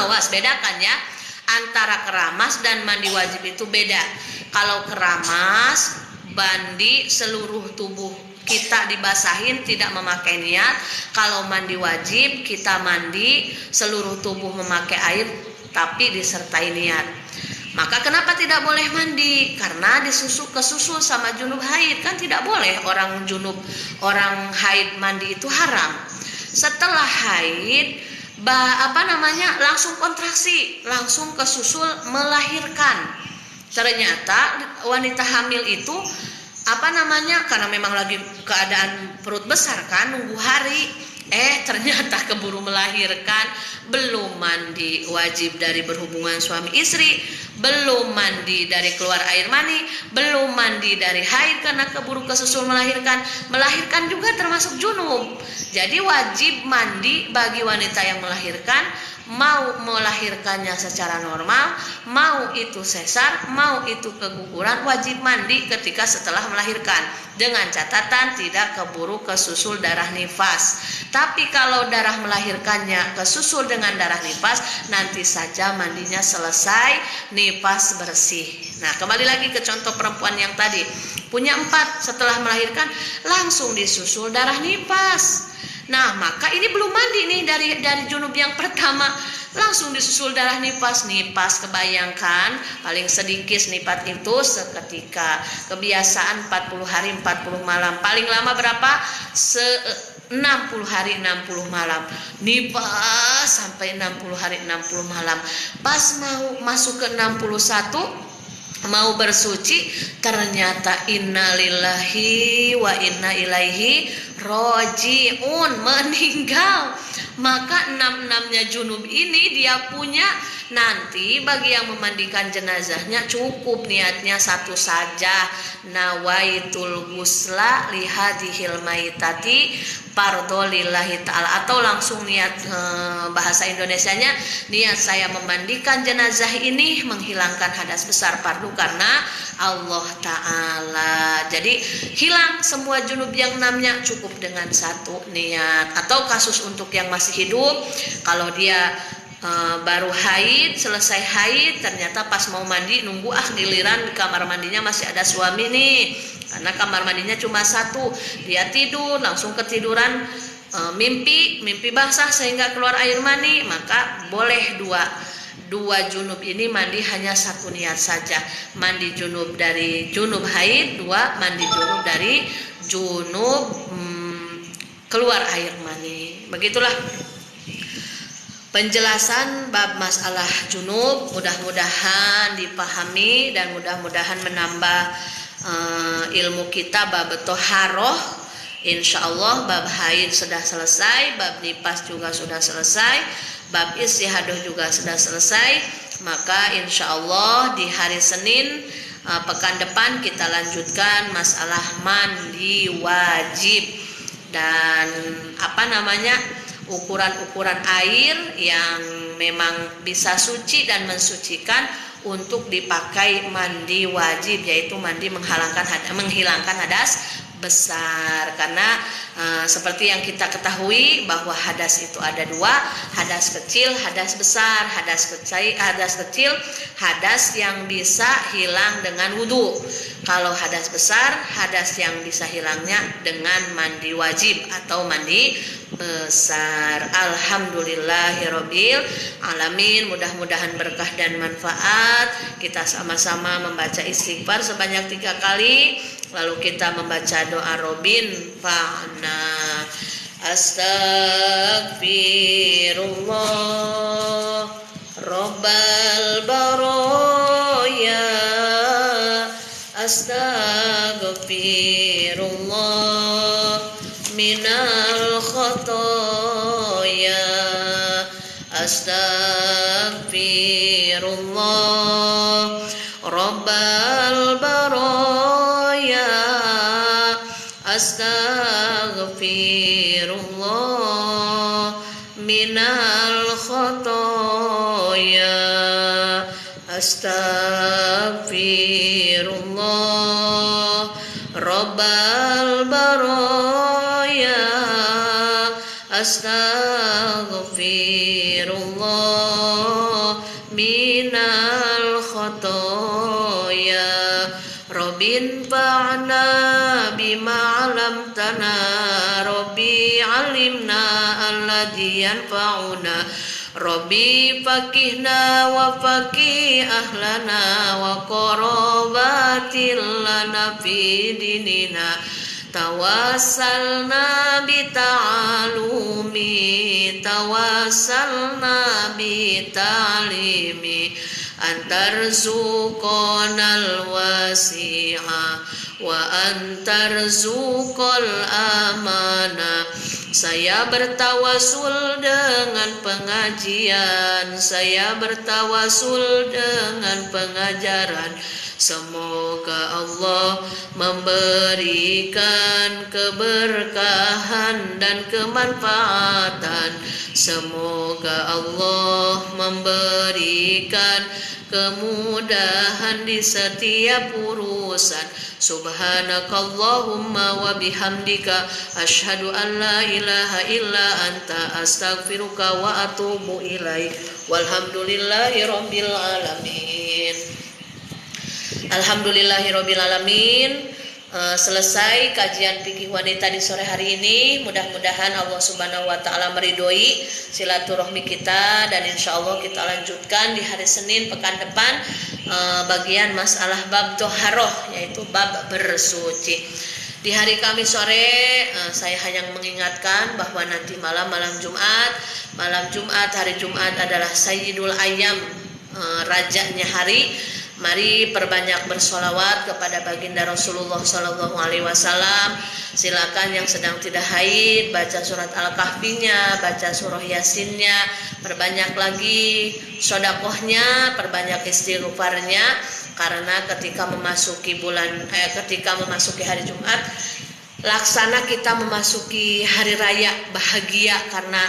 Awas, bedakan ya. Antara keramas dan mandi wajib itu beda. Kalau keramas, mandi seluruh tubuh kita dibasahin, tidak memakai niat. Kalau mandi wajib, kita mandi seluruh tubuh memakai air tapi disertai niat. Maka kenapa tidak boleh mandi? Karena kesusul sama junub haid, kan tidak boleh orang haid mandi, itu haram. Setelah haid langsung kontraksi, langsung kesusul melahirkan. Ternyata wanita hamil itu karena memang lagi keadaan perut besar kan, nunggu hari, ternyata keburu melahirkan, belum mandi wajib dari berhubungan suami istri, belum mandi dari keluar air mani, belum mandi dari haid karena keburu kesusul melahirkan juga termasuk junub. Jadi wajib mandi bagi wanita yang melahirkan, mau melahirkannya secara normal, mau itu sesar, mau itu keguguran, wajib mandi ketika setelah melahirkan, dengan catatan tidak keburu kesusul darah nifas. Tapi kalau darah melahirkannya kesusul dengan darah nifas, nanti saja mandinya selesai, nifas bersih. Nah, kembali lagi ke contoh perempuan yang tadi, punya 4, setelah melahirkan langsung disusul darah nifas. Nah, maka ini belum mandi nih dari junub yang pertama, langsung disusul darah nifas. Kebayangkan paling sedikit nifas itu seketika, kebiasaan 40 hari 40 malam, paling lama berapa? 60 hari 60 malam. Nifas sampai 60 hari 60 malam. Pas mau masuk ke 61, mau bersuci, ternyata innalillahi wa inna ilaihi rojiun, meninggal. Maka 6-6-nya junub ini dia punya. Nanti bagi yang memandikan jenazahnya cukup niatnya satu saja, nawaitul gusla lihadihil maitati fardhu lillahi ta'ala, atau langsung niat bahasa Indonesianya, niat saya memandikan jenazah ini menghilangkan hadas besar fardu karena Allah Ta'ala. Jadi hilang semua junub yang 6-nya, cukup dengan satu niat. Atau kasus untuk yang masih hidup, kalau dia baru haid, selesai haid, ternyata pas mau mandi nunggu giliran di kamar mandinya masih ada suami nih, karena kamar mandinya cuma satu, dia tidur langsung ketiduran, mimpi basah sehingga keluar air mani, maka boleh dua junub ini mandi hanya satu niat saja, mandi junub dari junub haid, dua mandi junub dari junub keluar air mani. Begitulah penjelasan bab masalah junub. Mudah-mudahan dipahami dan mudah-mudahan menambah ilmu kita bab toharoh. Insyaallah bab haid sudah selesai, bab nifas juga sudah selesai, bab istihadah juga sudah selesai. Maka insyaallah di hari Senin pekan depan kita lanjutkan masalah mandi wajib dan ukuran-ukuran air yang memang bisa suci dan mensucikan untuk dipakai mandi wajib, yaitu mandi menghilangkan hadas besar. Karena seperti yang kita ketahui bahwa hadas itu ada dua, hadas kecil, hadas besar. Hadas kecil hadas yang bisa hilang dengan wudhu. Kalau hadas besar, hadas yang bisa hilangnya dengan mandi wajib atau mandi besar. Alhamdulillahirabbil alamin. Mudah-mudahan berkah dan manfaat. Kita sama-sama membaca istighfar sebanyak 3 kali, lalu kita membaca doa Robin fa'na. Astagfirullah Rabbal baraya, astagfirullah minal khotoya, astagfirullah Rabbal baraya, astagfirullah minal khotoya, astagfirullah Rabbal baraya, astagfirullah minal khotoya. Robin fa'na bima alamtana, Robbi alimna alladhi yanfa'una, Robbi fakihna wa fakih ahlana wa qarabatil lana fi dinina, tawassalna bita'alumi, tawassalna bita'alimi, antarzuqonal wasi'a wa antarzuqal amana. Saya bertawasul dengan pengajian, saya bertawasul dengan pengajaran. Semoga Allah memberikan keberkahan dan kemanfaatan. Semoga Allah memberikan kemudahan di setiap urusan. Subhanakallahumma wa bihamdika asyhadu an la ilaha illa anta astaghfiruka wa atubu ilaik. Walhamdulillahirabbil alamin. Alhamdulillahirabbil alamin. Selesai kajian fikih wanita di sore hari ini. Mudah-mudahan Allah Subhanahu wa taala meridhoi silaturahmi kita, dan insyaallah kita lanjutkan di hari Senin pekan depan bagian masalah bab toharoh, yaitu bab bersuci. Di hari Kamis sore saya hanya mengingatkan bahwa nanti malam Jumat, hari Jumat adalah Sayyidul Ayyam, rajanya hari. Mari perbanyak bersolawat kepada baginda Rasulullah Sallallahu Alaihi Wasallam. Silakan yang sedang tidak haid baca surat Al-Kahfinya, baca surah Yasinnya, perbanyak lagi sodakohnya, perbanyak istighfarnya. Karena ketika memasuki hari Jumat, laksana kita memasuki hari raya bahagia, karena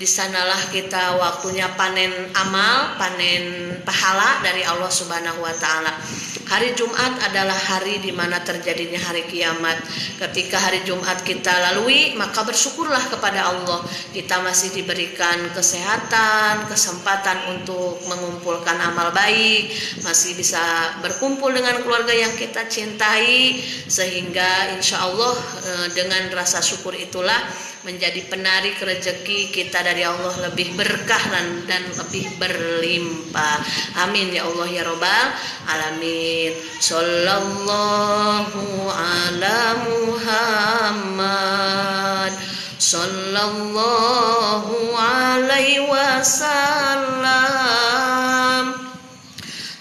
di sanalah kita waktunya panen amal, panen pahala dari Allah Subhanahu wa taala. Hari Jumat adalah hari di mana terjadinya hari kiamat. Ketika hari Jumat kita lalui, maka bersyukurlah kepada Allah. Kita masih diberikan kesehatan, kesempatan untuk mengumpulkan amal baik, masih bisa berkumpul dengan keluarga yang kita cintai, sehingga insya Allah dengan rasa syukur itulah menjadi penarik rezeki kita dari Allah lebih berkah dan lebih berlimpah. Amin ya Allah ya Rabbal alamin. Sallallahu ala Muhammad sallallahu alaihi wasallam.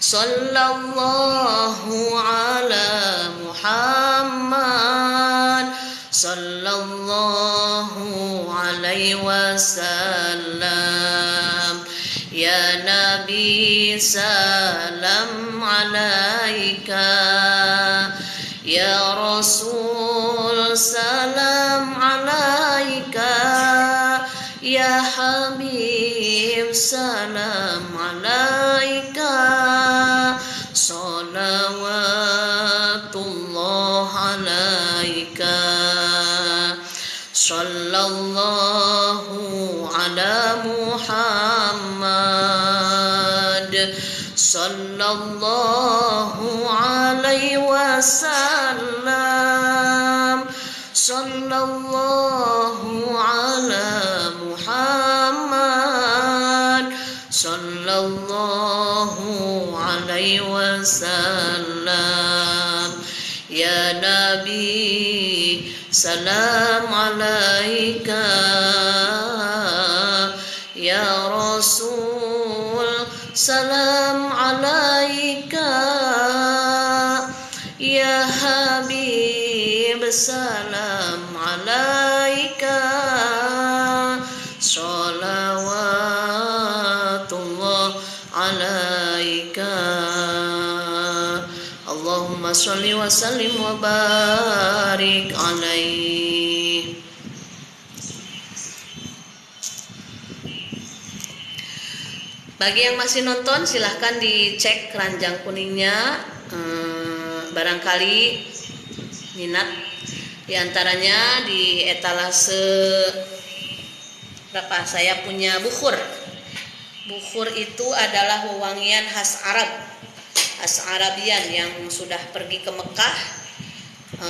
Sallallahu ala Muhammad sallallahu alaihi wasallam. Ya Nabi salam alaika, ya Rasul salam alaika, ya Habib salam alaika, salawatullah alaika. Sallallahu ala Muhammad sallallahu alaihi wasallam. Sallallahu ala Muhammad sallallahu alaihi wasallam. Ya Nabi salam alaika, ya Rasul salam alaika, ya Habib salam alaika, salawatullah alaika. Allahumma sholli wa sallim wa barik alaih. Bagi yang masih nonton silahkan dicek keranjang kuningnya, barangkali minat. Di antaranya di etalase berapa saya punya bukhur. Bukhur itu adalah wewangian khas Arab, khas Arabian. Yang sudah pergi ke Mekah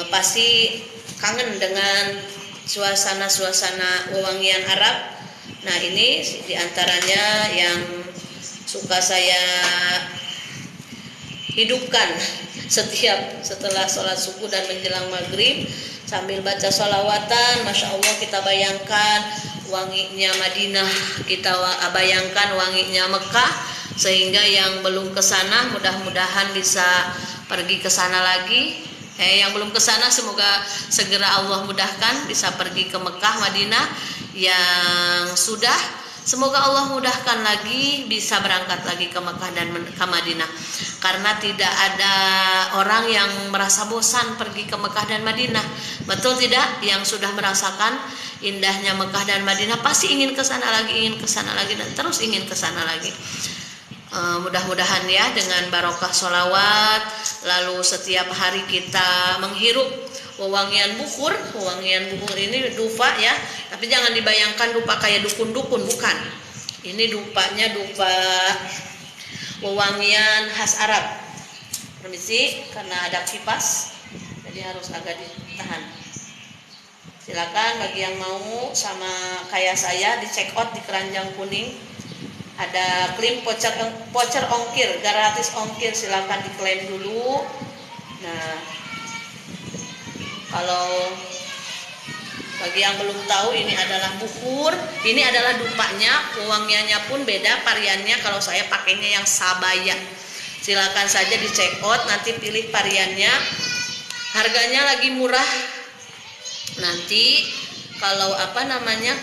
pasti kangen dengan suasana-suasana wewangian Arab. Nah, ini diantaranya yang suka saya hidupkan setelah sholat subuh dan menjelang maghrib sambil baca sholawatan. Masya Allah, kita bayangkan wanginya Madinah, kita bayangkan wanginya Mekah, sehingga yang belum ke sana mudah-mudahan bisa pergi ke sana lagi. Yang belum ke sana semoga segera Allah mudahkan bisa pergi ke Mekah, Madinah. Yang sudah semoga Allah mudahkan lagi bisa berangkat lagi ke Mekah dan ke Madinah. Karena tidak ada orang yang merasa bosan pergi ke Mekah dan Madinah. Betul tidak? Yang sudah merasakan indahnya Mekah dan Madinah pasti ingin ke sana lagi, dan terus ingin ke sana lagi. Mudah-mudahan ya dengan barokah sholawat, lalu setiap hari kita menghirup wewangian bukhur. Wewangian bukhur ini dupa ya, tapi jangan dibayangkan dupa kayak dukun-dukun, bukan. Ini dupanya dupa wewangian khas Arab. Permisi, karena ada kipas jadi harus agak ditahan. Silakan bagi yang mau sama kayak saya di check out di keranjang kuning. Ada klaim voucher ongkir, gratis ongkir, silakan diklaim dulu. Nah, kalau bagi yang belum tahu, ini adalah bukhur, ini adalah dupanya, wewangiannya pun beda variannya. Kalau saya pakainya yang sabaya. Silakan saja di check out, nanti pilih variannya. Harganya lagi murah. Nanti kalau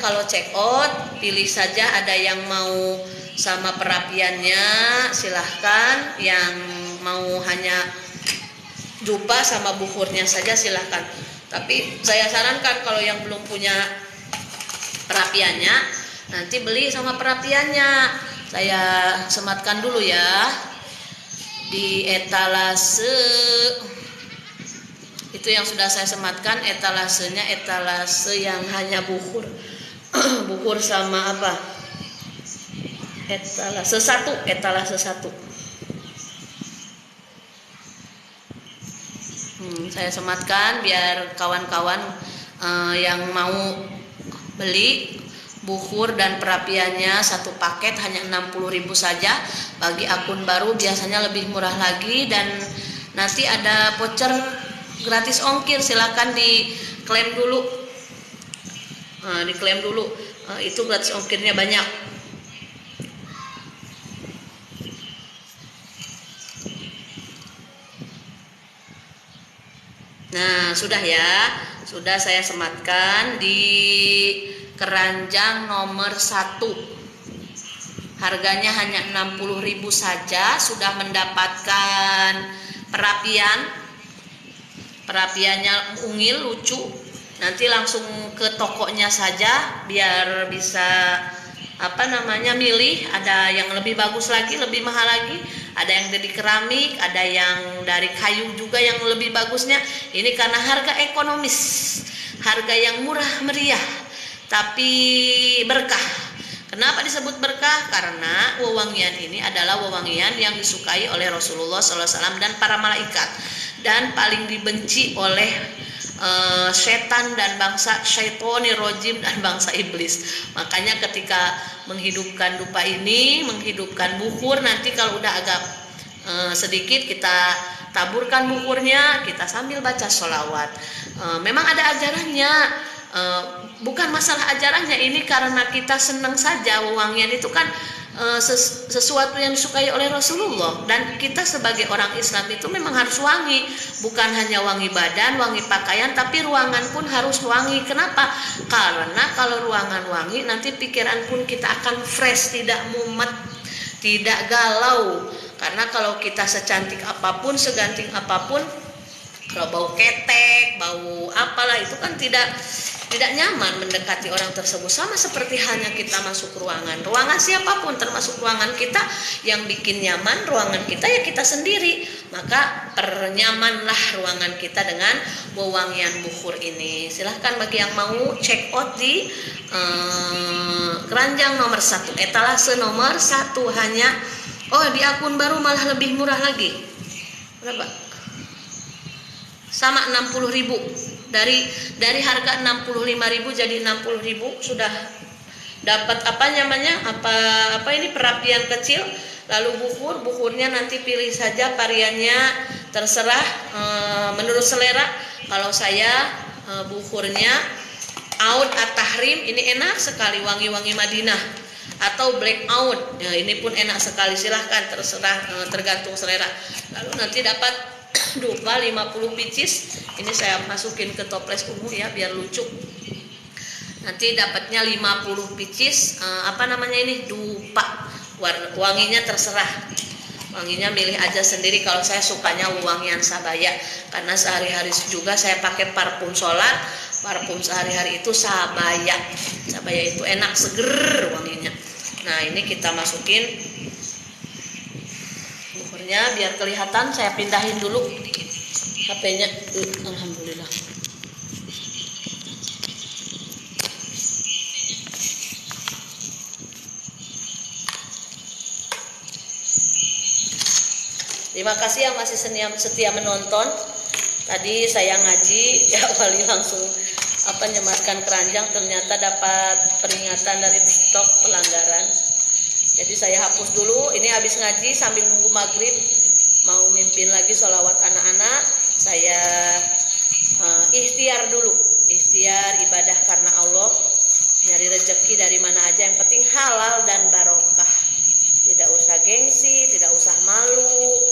kalau check out, pilih saja, ada yang mau sama perapiannya silahkan, yang mau hanya dupa sama bukurnya saja silahkan. Tapi saya sarankan kalau yang belum punya perapiannya, nanti beli sama perapiannya. Saya sematkan dulu ya di etalase. Itu yang sudah saya sematkan etalasenya, etalase yang hanya bukur. Bukur sama apa? Etalase satu. Saya sematkan biar kawan-kawan yang mau beli bukur dan perapiannya satu paket hanya 60.000 saja. Bagi akun baru biasanya lebih murah lagi, dan nanti ada voucher gratis ongkir, silakan diklaim dulu. Itu gratis ongkirnya banyak. Nah, sudah ya, sudah saya sematkan di keranjang nomor 1. Harganya hanya 60.000 saja, sudah mendapatkan perapiannya ungil lucu. Nanti langsung ke tokonya saja biar bisa milih. Ada yang lebih bagus lagi, lebih mahal lagi, ada yang dari keramik, ada yang dari kayu juga yang lebih bagusnya. Ini karena harga ekonomis, harga yang murah meriah tapi berkah. Kenapa disebut berkah? Karena wewangian ini adalah wewangian yang disukai oleh Rasulullah SAW dan para malaikat, dan paling dibenci oleh setan dan bangsa syaitonir rojim dan bangsa iblis. Makanya ketika menghidupkan dupa ini, menghidupkan bukur, nanti kalau udah agak sedikit kita taburkan bukurnya, kita sambil baca sholawat. Memang ada ajarannya, bukan masalah ajarannya, ini karena kita senang saja. Wewangian itu kan sesuatu yang disukai oleh Rasulullah, dan kita sebagai orang Islam itu memang harus wangi, bukan hanya wangi badan, wangi pakaian, tapi ruangan pun harus wangi. Kenapa? Karena kalau ruangan wangi, nanti pikiran pun kita akan fresh, tidak mumet, tidak galau. Karena kalau kita secantik apapun, seganting apapun, kalau bau ketek, bau apalah, itu kan tidak nyaman mendekati orang tersebut. Sama seperti halnya kita masuk ruangan siapapun, termasuk ruangan kita, yang bikin nyaman ruangan kita ya kita sendiri. Maka pernyamanlah ruangan kita dengan wewangian bukur ini. Silahkan bagi yang mau check out di keranjang nomor 1, etalase nomor 1 hanya. Di akun baru malah lebih murah lagi. Berapa? Sama 60.000. Dari harga 65.000 jadi 60.000, sudah dapat ini perapian kecil, lalu bukurnya nanti pilih saja variannya, terserah menurut selera. Kalau saya bukurnya Oud at-Tahrim, ini enak sekali, wangi-wangi Madinah, atau Black Oud, ini pun enak sekali. Silahkan, terserah, tergantung selera. Lalu nanti dapat dupa 50 pieces. Ini saya masukin ke toples ungu ya biar lucu. Nanti dapatnya 50 pieces dupa. Wanginya terserah, wanginya milih aja sendiri. Kalau saya sukanya wangian sabaya, karena sehari-hari juga saya pakai parfum solar. Parfum sehari-hari itu sabaya itu enak, seger wanginya. Nah, ini kita masukin bukurnya biar kelihatan. Saya pindahin dulu HP-nya. Alhamdulillah. Terima kasih yang masih setia menonton. Tadi saya ngaji ya, awali langsung nyematkan keranjang, ternyata dapat peringatan dari TikTok pelanggaran. Jadi saya hapus dulu. Ini habis ngaji sambil nunggu maghrib, mau mimpin lagi sholawat anak-anak. Saya ikhtiar dulu, ikhtiar ibadah karena Allah, nyari rezeki dari mana aja, yang penting halal dan barokah. Tidak usah gengsi, tidak usah malu.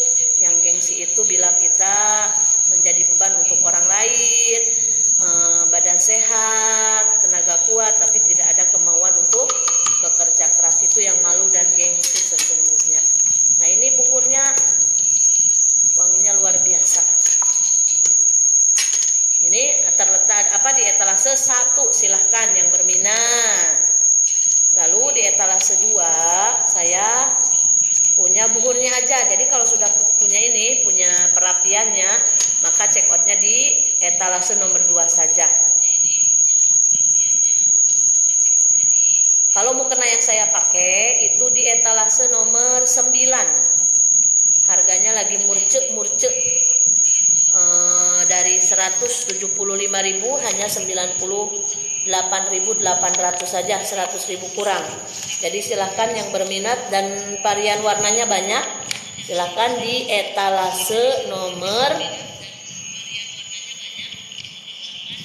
175.000 hanya 98.800 saja, 100.000 kurang. Jadi silahkan yang berminat dan varian warnanya banyak, silahkan di etalase nomor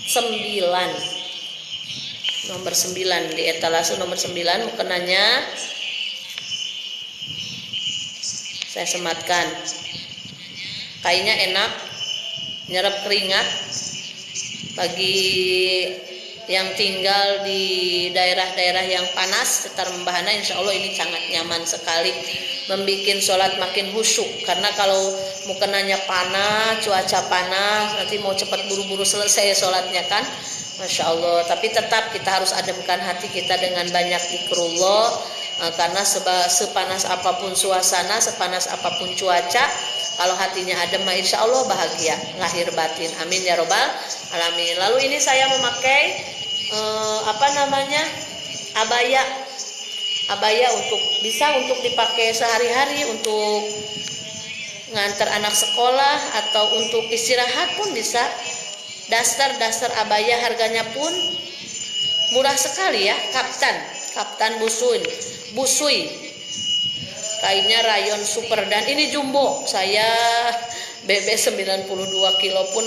9. Nomor 9, di etalase nomor 9 mukenanya saya sematkan. Kainnya enak, nyerap keringat. Bagi yang tinggal di daerah-daerah yang panas sekitar Membahana, insya Allah ini sangat nyaman sekali, membikin sholat makin khusyuk. Karena kalau mukenanya panas, cuaca panas, nanti mau cepat buru-buru selesai sholatnya kan, Masya Allah. Tapi tetap kita harus ademkan hati kita dengan banyak zikrullah, karena sepanas apapun suasana, sepanas apapun cuaca, kalau hatinya adem, insya Allah bahagia lahir batin. Amin ya robbal alamin. Lalu ini saya memakai abaya untuk dipakai sehari-hari, untuk ngantar anak sekolah atau untuk istirahat pun bisa. Dasar abaya harganya pun murah sekali ya, kaftan busui. Kainnya rayon super, dan ini jumbo. Saya BB 92 kilo pun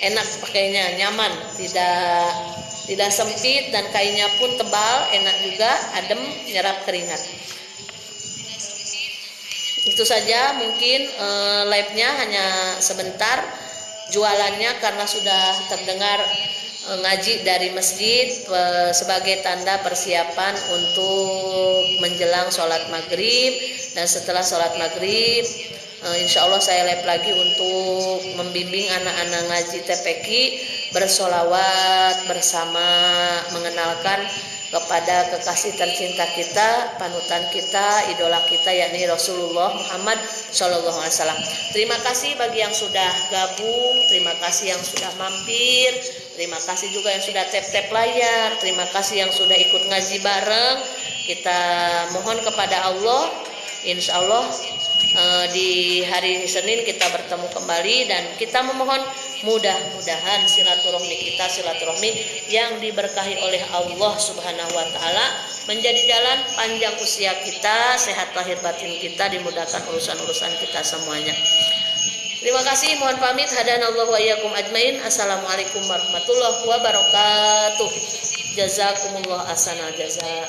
enak pakainya, nyaman, tidak sempit, dan kainnya pun tebal, enak juga, adem, nyerap keringat. Itu saja mungkin live-nya hanya sebentar. Jualannya karena sudah terdengar ngaji dari masjid sebagai tanda persiapan untuk menjelang sholat maghrib, dan setelah sholat maghrib insya Allah saya live lagi untuk membimbing anak-anak ngaji TPQ bersolawat bersama, mengenalkan kepada kekasih tercinta kita, panutan kita, idola kita, yakni Rasulullah Muhammad SAW. Terima kasih bagi yang sudah gabung, terima kasih yang sudah mampir, terima kasih juga yang sudah tap-tap layar, terima kasih yang sudah ikut ngaji bareng. Kita mohon kepada Allah, insya Allah di hari Senin kita bertemu kembali, dan kita memohon mudah-mudahan silaturahmi yang diberkahi oleh Allah Subhanahu wa taala menjadi jalan panjang usia kita, sehat lahir batin kita, dimudahkan urusan-urusan kita semuanya. Terima kasih, mohon pamit. Hadanallahu wa iyyakum ajmain. Assalamualaikum warahmatullahi wabarakatuh. Jazakumullah ahsanal jazaa.